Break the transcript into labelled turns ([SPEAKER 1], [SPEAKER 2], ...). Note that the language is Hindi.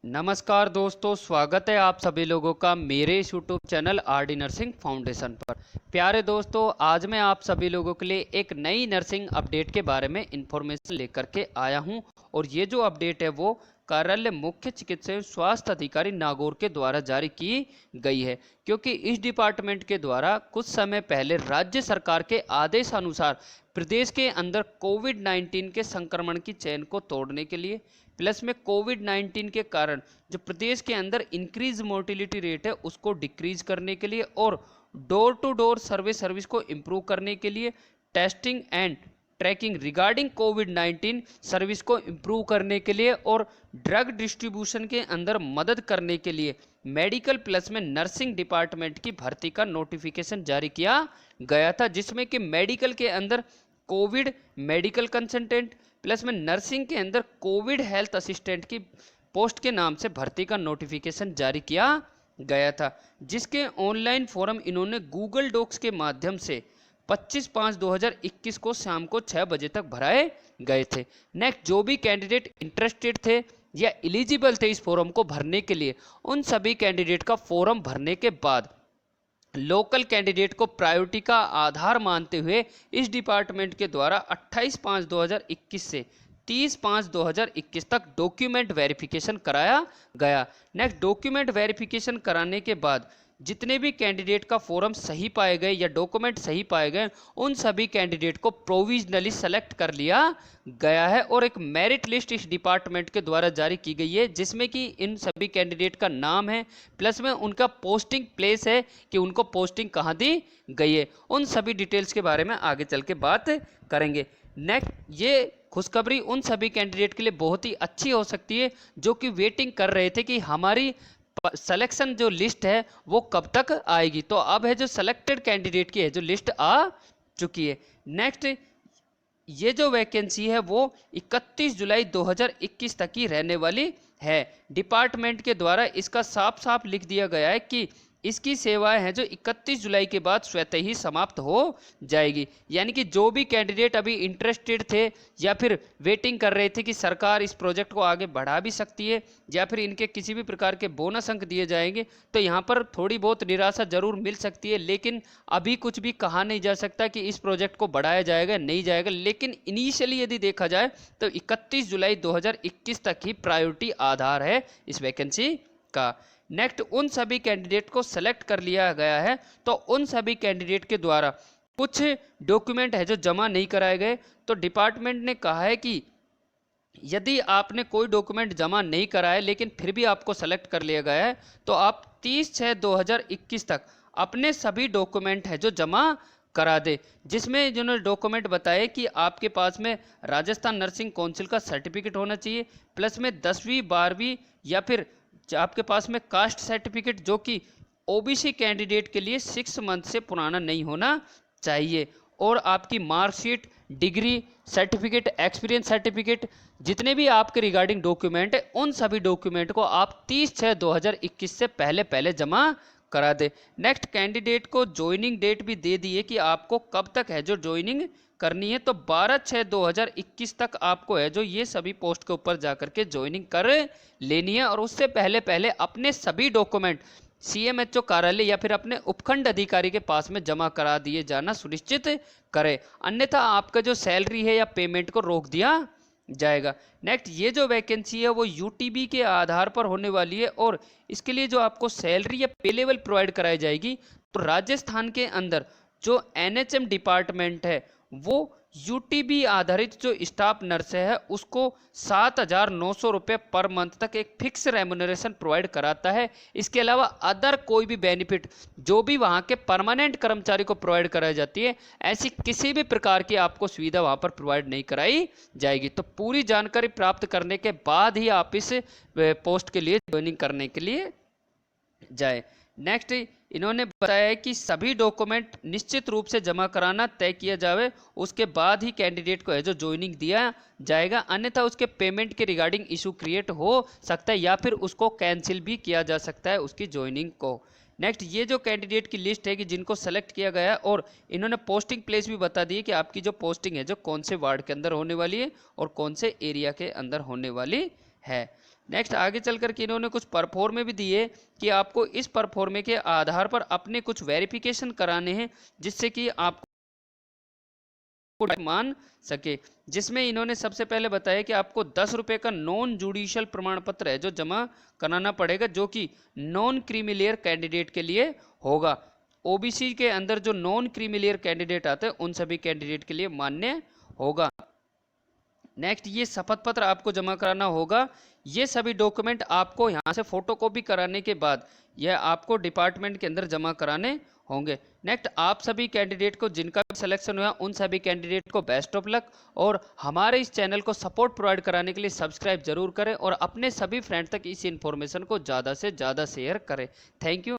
[SPEAKER 1] नमस्कार दोस्तों, स्वागत है आप सभी लोगों का मेरे इस YouTube channel RD nursing foundation पर। प्यारे दोस्तों, आज मैं आप सभी लोगों के लिए एक नई नर्सिंग अपडेट के बारे में इंफॉर्मेशन लेकर के आया हूं। और ये जो अपडेट है वो कार्यालय मुख्य चिकित्सा एवं स्वास्थ्य अधिकारी नागौर के द्वारा जारी की गई है, क्योंकि इस डिपार्टमेंट के द्वारा कुछ समय पहले राज्य सरकार के आदेश अनुसार प्रदेश के अंदर कोविड-19 के संक्रमण की चेन को तोड़ने के लिए प्लस में कोविड-19 के कारण जो प्रदेश के अंदर इंक्रीज मोर्टिलिटी रेट है उसको डिक्रीज करने के लिए और डोर टू डोर सर्विस को इम्प्रूव करने के लिए टेस्टिंग एंड ट्रैकिंग रिगार्डिंग कोविड-19 सर्विस को इम्प्रूव करने के लिए और ड्रग डिस्ट्रीब्यूशन के अंदर मदद करने के लिए मेडिकल प्लस में नर्सिंग डिपार्टमेंट की भर्ती का नोटिफिकेशन जारी किया गया था, जिसमें कि मेडिकल के अंदर कोविड मेडिकल कंसल्टेंट प्लस में नर्सिंग के अंदर कोविड हेल्थ असिस्टेंट की पोस्ट के नाम से भर्ती का नोटिफिकेशन जारी किया गया था, जिसके ऑनलाइन फॉर्म इन्होंने गूगल डॉक्स के माध्यम से 25/5/2021 को शाम को 6 बजे तक भराए गए थे। नेक्स्ट, जो भी कैंडिडेट इंटरेस्टेड थे या एलिजिबल थे इस फॉर्म को भरने के लिए, उन सभी कैंडिडेट का फॉर्म भरने के बाद लोकल कैंडिडेट को प्रायोरिटी का आधार मानते हुए इस डिपार्टमेंट के द्वारा 28/5/2021 से 30/5/2021 तक डॉक्यूमेंट वेरिफिकेशन कराया गया। नेक्स्ट, डॉक्यूमेंट वेरिफिकेशन कराने के बाद जितने भी कैंडिडेट का फॉर्म सही पाए गए या डॉक्यूमेंट सही पाए गए, उन सभी कैंडिडेट को प्रोविजनली सेलेक्ट कर लिया गया है और एक मेरिट लिस्ट इस डिपार्टमेंट के द्वारा जारी की गई है, जिसमें कि इन सभी कैंडिडेट का नाम है प्लस में उनका पोस्टिंग प्लेस है कि उनको पोस्टिंग कहाँ दी गई है। उन सभी डिटेल्स के बारे में आगे चल के बात करेंगे। नेक्स्ट, ये खुशखबरी उन सभी कैंडिडेट के लिए बहुत ही अच्छी हो सकती है जो कि वेटिंग कर रहे थे कि हमारी सिलेक्शन जो लिस्ट है वो कब तक आएगी। तो अब है जो सिलेक्टेड कैंडिडेट की है जो लिस्ट आ चुकी है। नेक्स्ट, ये जो वैकेंसी है वो 31 जुलाई 2021 तक की रहने वाली है। डिपार्टमेंट के द्वारा इसका साफ साफ लिख दिया गया है कि इसकी सेवाएं हैं जो 31 जुलाई के बाद स्वतः ही समाप्त हो जाएगी। यानी कि जो भी कैंडिडेट अभी इंटरेस्टेड थे या फिर वेटिंग कर रहे थे कि सरकार इस प्रोजेक्ट को आगे बढ़ा भी सकती है या फिर इनके किसी भी प्रकार के बोनस अंक दिए जाएंगे, तो यहाँ पर थोड़ी बहुत निराशा जरूर मिल सकती है, लेकिन अभी कुछ भी कहा नहीं जा सकता कि इस प्रोजेक्ट को बढ़ाया जाएगा नहीं जाएगा। लेकिन इनिशियली यदि देखा जाए तो 31 जुलाई 2021 तक ही प्रायोरिटी आधार है इस वैकेंसी का। नेक्स्ट, उन सभी कैंडिडेट को सेलेक्ट कर लिया गया है, तो उन सभी कैंडिडेट के द्वारा कुछ डॉक्यूमेंट है जो जमा नहीं कराए गए, तो डिपार्टमेंट ने कहा है कि यदि आपने कोई डॉक्यूमेंट जमा नहीं कराए लेकिन फिर भी आपको सेलेक्ट कर लिया गया है, तो आप 30/6/2021 तक अपने सभी डॉक्यूमेंट है जो जमा करा दे, जिसमें जिन्होंने डॉक्यूमेंट बताए कि आपके पास में राजस्थान नर्सिंग काउंसिल का सर्टिफिकेट होना चाहिए प्लस में 10वीं 12वीं या फिर आपके पास में कास्ट सर्टिफिकेट जो कि ओबीसी कैंडिडेट के लिए 6 मंथ से पुराना नहीं होना चाहिए, और आपकी marksheet, degree certificate, experience certificate, जितने भी आपके रिगार्डिंग डॉक्यूमेंट है उन सभी डॉक्यूमेंट को आप 30/6/2021 से पहले पहले जमा करा दे। नेक्स्ट, कैंडिडेट को ज्वाइनिंग डेट भी दे दी है कि आपको कब तक है जो ज्वाइनिंग करनी है, तो 12/6/2021 तक आपको है जो ये सभी पोस्ट के ऊपर जाकर के ज्वाइनिंग कर लेनी है, और उससे पहले पहले अपने सभी डॉक्यूमेंट सीएमएचओ कार्यालय या फिर अपने उपखंड अधिकारी के पास में जमा करा दिए जाना सुनिश्चित करें, अन्यथा आपका जो सैलरी है या पेमेंट को रोक दिया जाएगा। नेक्स्ट, ये जो वैकेंसी है वो यूटीबी के आधार पर होने वाली है, और इसके लिए जो आपको सैलरी या पे लेवल प्रोवाइड कराई जाएगी, तो राजस्थान के अंदर जो एनएचएम डिपार्टमेंट है वो यूटीबी आधारित जो स्टाफ नर्स है उसको 7,900 रुपये पर मंथ तक एक फिक्स रेम्युनरेशन प्रोवाइड कराता है। इसके अलावा अदर कोई भी बेनिफिट जो भी वहाँ के परमानेंट कर्मचारी को प्रोवाइड कराई जाती है, ऐसी किसी भी प्रकार की आपको सुविधा वहाँ पर प्रोवाइड नहीं कराई जाएगी। तो पूरी जानकारी प्राप्त करने के बाद ही आप इस पोस्ट के लिए ज्वाइनिंग करने के लिए जाए। नेक्स्ट, इन्होंने बताया है कि सभी डॉक्यूमेंट निश्चित रूप से जमा कराना तय किया जाए, उसके बाद ही कैंडिडेट को है जो ज्वाइनिंग दिया जाएगा, अन्यथा उसके पेमेंट के रिगार्डिंग इशू क्रिएट हो सकता है या फिर उसको कैंसिल भी किया जा सकता है उसकी ज्वाइनिंग को। नेक्स्ट, ये जो कैंडिडेट की लिस्ट है कि जिनको सेलेक्ट किया गया है, और इन्होंने पोस्टिंग प्लेस भी बता दी है कि आपकी जो पोस्टिंग है जो कौन से वार्ड के अंदर होने वाली है और कौन से एरिया के अंदर होने वाली है। नेक्स्ट आगे चल कर के इन्होंने कुछ परफॉर्मे भी दिए कि आपको इस परफॉर्मे के आधार पर अपने कुछ वेरिफिकेशन कराने हैं जिससे कि आपको मान सके। जिसमें इन्होंने सबसे पहले बताया कि आपको 10 रुपये का नॉन जुडिशियल प्रमाण पत्र है जो जमा कराना पड़ेगा, जो कि नॉन क्रीमिलियर कैंडिडेट के लिए होगा। ओबीसी के अंदर जो नॉन क्रीमिलियर कैंडिडेट आते हैं उन सभी कैंडिडेट के लिए मान्य होगा। नेक्स्ट ये शपथ पत्र आपको जमा कराना होगा। ये सभी डॉक्यूमेंट आपको यहाँ से फोटोकॉपी कराने के बाद यह आपको डिपार्टमेंट के अंदर जमा कराने होंगे। नेक्स्ट आप सभी कैंडिडेट को जिनका भी सिलेक्शन हुआ उन सभी कैंडिडेट को बेस्ट ऑफ लक, और हमारे इस चैनल को सपोर्ट प्रोवाइड कराने के लिए सब्सक्राइब जरूर करें और अपने सभी फ्रेंड तक इस इंफॉर्मेशन को ज़्यादा से ज़्यादा शेयर करें। Thank you.